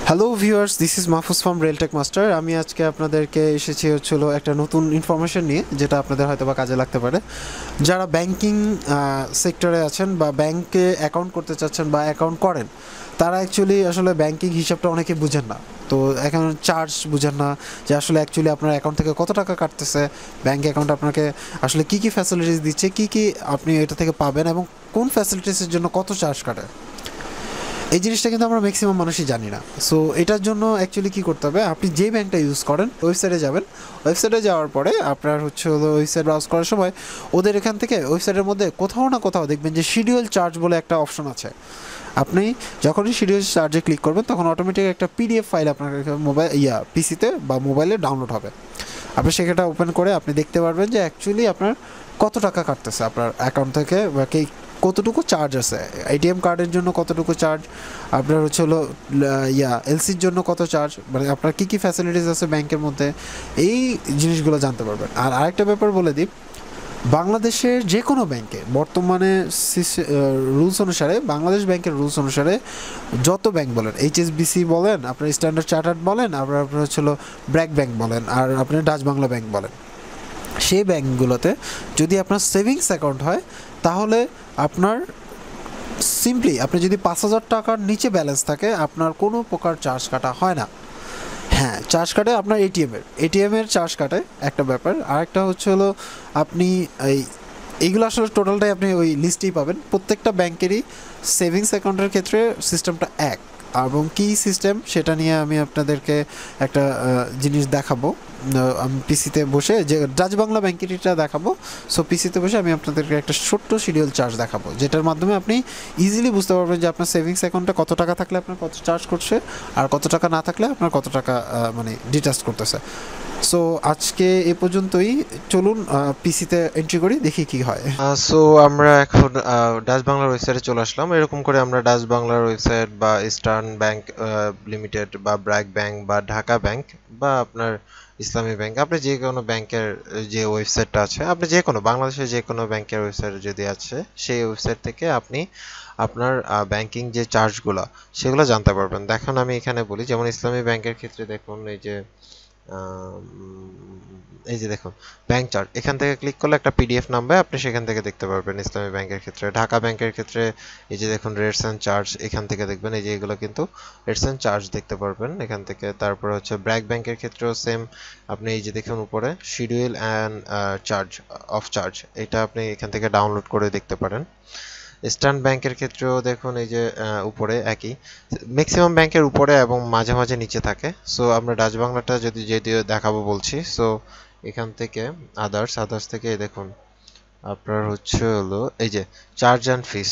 Hello viewers, this is Mahfuz from Reltech master. আমি আজকে আপনাদেরকে এসেছি হচ্ছিল একটা নতুন ইনফরমেশন নিয়ে, যেটা আপনাদের হয়তো বা কাজে লাগতে পারে। যারা ব্যাংকিং সেক্টরে আছেন বা ব্যাংকে অ্যাকাউন্ট করতে চাচ্ছেন বা অ্যাকাউন্ট করেন, তারা অ্যাকচুয়ালি আসলে ব্যাংকিং হিসাবটা অনেকে বুঝেন না। তো এখন চার্জ বুঝেন না যে আসলে অ্যাকচুয়ালি আপনার অ্যাকাউন্ট থেকে কত টাকা কাটতেছে, ব্যাংক অ্যাকাউন্ট আপনাকে আসলে কী কী ফ্যাসিলিটিস দিচ্ছে, কী কী আপনি এটা থেকে পাবেন এবং কোন ফ্যাসিলিটিসের জন্য কত চার্জ কাটে। এই জিনিসটা কিন্তু আমরা ম্যাক্সিমাম মানুষই জানি না। সো এটার জন্য অ্যাকচুয়ালি কী করতে হবে, আপনি যে ব্যাংকটা ইউজ করেন ওয়েবসাইটে যাবেন। ওয়েবসাইটে যাওয়ার পরে আপনার হচ্ছে হলো ওয়েবসাইট ব্রাউজ করার সময় ওদের এখান থেকে ওয়েবসাইটের মধ্যে কোথাও না কোথাও দেখবেন যে শিডিউল চার্জ বলে একটা অপশন আছে। আপনি যখনই শিডিউল চার্জে ক্লিক করবেন তখন অটোমেটিক একটা পিডিএফ ফাইল আপনার মোবাইল পিসিতে বা মোবাইলে ডাউনলোড হবে। আপনি সেটা ওপেন করে আপনি দেখতে পারবেন যে অ্যাকচুয়ালি আপনার কত টাকা কাটতেছে আপনার অ্যাকাউন্ট থেকে, বা কতটুকু চার্জ আছে, এটিএম কার্ডের জন্য কতটুকু চার্জ, আপনার হচ্ছে হলো এলসির জন্য কত চার্জ, মানে আপনার কী কী ফ্যাসিলিটিস আছে ব্যাংকের মধ্যে, এই জিনিসগুলো জানতে পারবেন। আর আরেকটা ব্যাপার বলে দিই, বাংলাদেশের যে কোনো ব্যাংকে বর্তমানে রুলস অনুসারে, বাংলাদেশ ব্যাংকের রুলস অনুসারে যত ব্যাংক বলেন, এইচএসবিসি বলেন, আপনার স্ট্যান্ডার্ড চার্টার্ড বলেন, আপনার হচ্ছে হলো ব্র্যাক ব্যাংক বলেন, আর আপনি ডাচ বাংলা ব্যাংক বলেন, সেই ব্যাংকগুলোতে যদি আপনার সেভিংস অ্যাকাউন্ট হয় তাহলে আপনার সিম্পলি, আপনি যদি 5,000 টাকার নিচে ব্যালেন্স থাকে আপনার কোনো প্রকার চার্জ কাটা হয় না। হ্যাঁ, চার্জ কাটে আপনার এটিএমের চার্জ কাটে, একটা ব্যাপার। আরেকটা হচ্ছে হলো আপনি এই এইগুলো আসলে টোটালটাই আপনি ওই লিস্টেই পাবেন। প্রত্যেকটা ব্যাংকেরই সেভিংস অ্যাকাউন্টের ক্ষেত্রে সিস্টেমটা এক, এবং কী সিস্টেম সেটা নিয়ে আমি আপনাদেরকে একটা জিনিস দেখাবো। আমি পিসিতে বসে যে ডাচ বাংলা ব্যাংকেরটা দেখাবো। সো পিসিতে বসে আমি আপনাদেরকে একটা ছোট্ট শিডিউল চার্জ দেখাবো, যেটার মাধ্যমে আপনি ইজিলি বুঝতে পারবেন যে আপনার সেভিংস অ্যাকাউন্টে কত টাকা থাকলে আপনার কত চার্জ করছে, আর কত টাকা না থাকলে আপনার কত টাকা মানে ডিটাচ করতেছে। সো আজকে এ পর্যন্তই। চলুন পিসিতে এন্ট্রি করি, দেখি কি হয়। সো আমরা এখন ডাচ বাংলার ওয়েবসাইটে চলে আসলাম। এরকম করে আমরা ডাচ বাংলার ওয়েবসাইট বা ইস্টার্ন ব্যাংক লিমিটেড বা ব্র্যাক ব্যাংক বা ঢাকা ব্যাংক বা আপনার ইসলামী ব্যাংক, আপনি যে কোনো ব্যাংকের যে ওয়েবসাইটটা আছে, আপনি যে কোনো বাংলাদেশের যে কোনো ব্যাংকের ওয়েবসাইট যদি আছে, সেই ওয়েবসাইট থেকে আপনি আপনার ব্যাংকিং যে চার্জগুলো সেগুলো জানতে পারবেন। দেখুন আমি এখানে বলি, যেমন ইসলামী ব্যাংকের ক্ষেত্রে দেখুন এই যে দেখুন ব্যাংক চার্ট, এখান থেকে ক্লিক করলে একটা পিডিএফ নামবে, আপনি সেখান থেকে দেখতে পারবেন ইসলামী ব্যাংকের ক্ষেত্রে। ঢাকা ব্যাংকের ক্ষেত্রে এই যে দেখুন রেটস অ্যান্ড চার্জ, এখান থেকে দেখবেন এই যে এগুলো কিন্তু রেটস অ্যান্ড চার্জ দেখতে পারবেন এখান থেকে। তারপর হচ্ছে ব্র্যাক ব্যাংকের ক্ষেত্রেও সেম, আপনি এই যে দেখুন উপরে schedule and charge of charge, এটা আপনি এখান থেকে ডাউনলোড করে দেখতে পারেন। ইস্টার্ন ব্যাংকের ক্ষেত্রেও দেখুন এই যে উপরে একই, ম্যাক্সিমাম ব্যাংকের উপরে এবং মাঝে মাঝে নিচে থাকে। সো আমরা ডাচ বাংলাটা যদি যদিও দেখাবো বলছি, সো এখান থেকে আদার্স থেকে দেখুন আপনার হচ্ছে হলো এই যে চার্জ অ্যান্ড ফিস,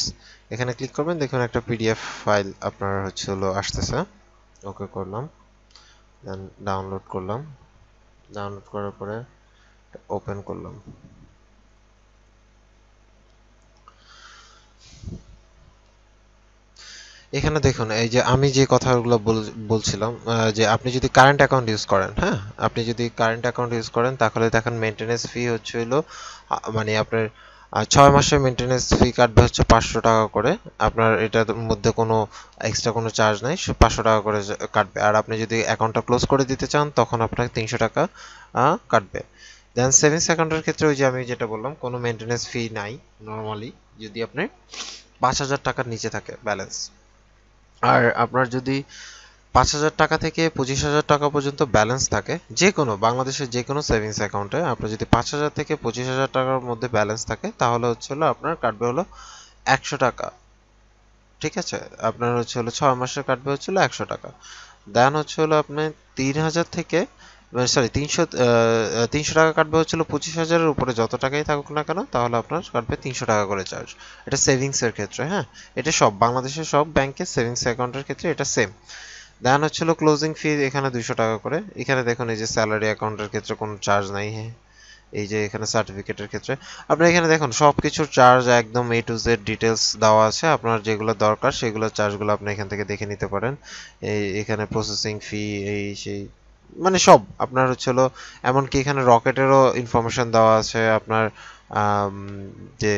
এখানে ক্লিক করবেন, দেখুন একটা পিডিএফ ফাইল আপনার হচ্ছে হলো আসতেছে। ওকে করলাম, দেন ডাউনলোড করলাম, ডাউনলোড করার পরে ওপেন করলাম। এখানে দেখুন এই যে আমি যে কথাগুলো বলছিলাম, যে আপনি যদি কারেন্ট অ্যাকাউন্ট ইউজ করেন, হ্যাঁ, আপনি যদি কারেন্ট অ্যাকাউন্ট ইউজ করেন তাহলে দেখেন মেনটেনেন্স ফি হচ্ছে হলো মানে আপনার 6 মাসের মেনটেনেন্স ফি কাটবে হচ্ছে 500 টাকা করে। আপনার এটার মধ্যে কোনো এক্সট্রা কোনো চার্জ নাই, 500 টাকা করে কাটবে। আর আপনি যদি অ্যাকাউন্টটা ক্লোজ করে দিতে চান তখন আপনাকে 300 টাকা কাটবে। দেন সেভিংস অ্যাকাউন্টের ক্ষেত্রে ওই যে আমি যেটা বললাম, কোনো মেনটেনেন্স ফি নাই নর্মালি, যদি আপনি 5,000 টাকার নিচে থাকে ব্যালেন্স। আর আপনার যদি 5,000 টাকা থেকে 25,000 টাকা পর্যন্ত ব্যালেন্স থাকে, যে কোনো বাংলাদেশের যে কোনো সেভিংস অ্যাকাউন্টে আপনার যদি 5,000 থেকে 25,000 টাকার মধ্যে ব্যালেন্স থাকে, তাহলে হচ্ছে হলো আপনার কাটবে হলো 100 টাকা। ঠিক আছে, আপনার হচ্ছে হলো 6 মাসের কাটবে হচ্ছে হলো 100 টাকা। দেন হচ্ছে হলো আপনার 3,000 থেকে, সরি 300 টাকা কাটবে হচ্ছে হলো 25,000-এর উপরে যত টাকাই থাকুক না কেন, তাহলে আপনার কাটবে 300 টাকা করে চার্জ। এটা সেভিংস এর ক্ষেত্রে, হ্যাঁ, এটা সব বাংলাদেশের সব ব্যাংকের সেভিংস অ্যাকাউন্টের ক্ষেত্রে এটা সেম। দেন হচ্ছিল ক্লোজিং ফি এখানে 200 টাকা করে। এখানে দেখুন এই যে স্যালারি অ্যাকাউন্টের ক্ষেত্রে কোনো চার্জ নাই, হ্যাঁ, এই যে এখানে সার্টিফিকেটের ক্ষেত্রে আপনার এখানে দেখুন সব কিছুর চার্জ একদম এ টু জেড ডিটেলস দেওয়া আছে। আপনার যেগুলো দরকার সেগুলো চার্জগুলো আপনি এখান থেকে দেখে নিতে পারেন। এই এখানে প্রসেসিং ফি, এই সেই মানে সব আপনার হচ্ছিল, এমনকি এখানে রকেটেরও ইনফরমেশন দেওয়া আছে আপনার, যে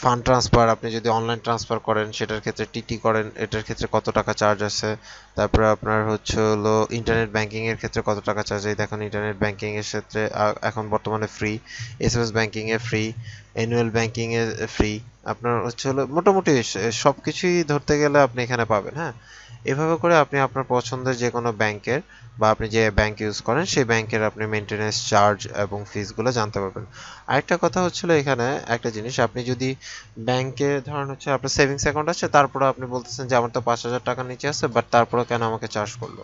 ফান্ড ট্রান্সফার আপনি যদি অনলাইন ট্রান্সফার করেন সেটার ক্ষেত্রে টিটি করেন এটার ক্ষেত্রে কত টাকা চার্জ আছে, তারপরে আপনার হচ্ছে হলো ইন্টারনেট ব্যাংকিং এর ক্ষেত্রে কত টাকা চার্জ। এই দেখুন ইন্টারনেট ব্যাংকিং এর ক্ষেত্রে এখন বর্তমানে ফ্রি, এসএমএস ব্যাংকিং এ ফ্রি, অ্যানুয়াল ব্যাংকিং এ ফ্রি, আপনার হচ্ছে হলো মোটামুটি সবকিছুই ধরতে গেলে আপনি এখানে পাবেন। হ্যাঁ, এভাবে করে আপনি আপনার পছন্দের যে কোনো ব্যাংকের বা আপনি যে ব্যাংক ইউজ করেন সেই ব্যাংকের আপনি মেনটেনেন্স চার্জ এবং ফিসগুলো জানতে পারবেন। আরেকটা কথা হচ্ছিল এখানে একটা জিনিস, আপনি যদি ব্যাংকে ধরেন হচ্ছে আপনার সেভিংস অ্যাকাউন্ট আছে, তারপরে আপনি বলতেছেন যে আমার তো 5,000 টাকার নিচে আছে, বাট তারপরে কেন আমাকে চার্জ করলো,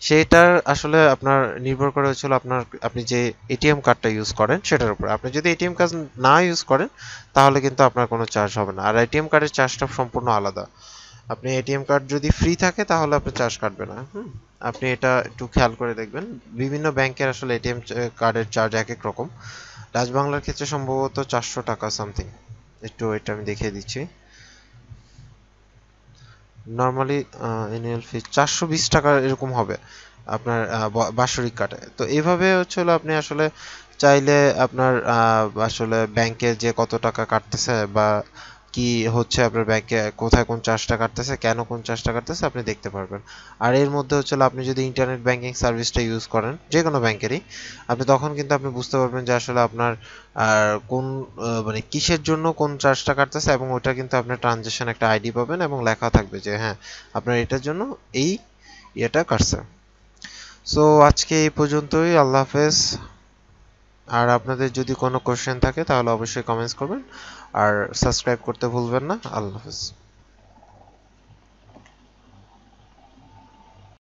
সেইটার আসলে আপনার নির্ভর করে হচ্ছিল আপনার আপনি যে এটিএম কার্ডটা ইউজ করেন সেটার উপর। আপনি যদি এটিএম কার্ড না ইউজ করেন তাহলে কিন্তু আপনার কোনো চার্জ হবে না, আর এটিএম কার্ডের চার্জটা সম্পূর্ণ আলাদা। আপনি এটিএম কার্ড যদি ফ্রি থাকে তাহলে আপনার চার্জ কাটবে না। আপনি এটা একটু খেয়াল করে দেখবেন, বিভিন্ন ব্যাংকের আসলে এটিএম কার্ডের চার্জ এক এক রকম। রাজবাংলার ক্ষেত্রে সম্ভবত 400 টাকা সামথিং, একটু এটা আমি দেখিয়ে দিচ্ছি। নর্মালি অ্যানুয়াল ফি 420 টাকা এরকম হবে আপনার বাৎসরিক কাটে। তো এইভাবে হচ্ছে হলো আপনি আসলে চাইলে আপনার আসলে ব্যাংকে যে কত টাকা কাটতেছে বা কি হচ্ছে আপনার ব্যাংকে কোথায় কোন চার্জটা কাটতেছে, কেন কোন চার্জটা কাটতেছে আপনি দেখতে পারবেন। আর এর মধ্যে হচ্ছে হলো আপনি যদি ইন্টারনেট ব্যাংকিং সার্ভিসটা ইউজ করেন যে কোনো ব্যাংকেরই, আপনি তখন কিন্তু আপনি বুঝতে পারবেন যে আসলে আপনার কোন মানে কিসের জন্য কোন চার্জটা কাটতেছে, এবং ওটা কিন্তু আপনার ট্রানজ্যাকশন একটা আইডি পাবেন এবং লেখা থাকবে যে হ্যাঁ আপনার এটার জন্য এই ইয়েটা কাটছে। সো আজকে এই পর্যন্তই, আল্লাহ হাফেজ। আর আপনাদের যদি কোনো কোশ্চেন থাকে তাহলে অবশ্যই কমেন্টস করবেন, আর সাবস্ক্রাইব করতে ভুলবেন না। আল্লাহ হাফেজ।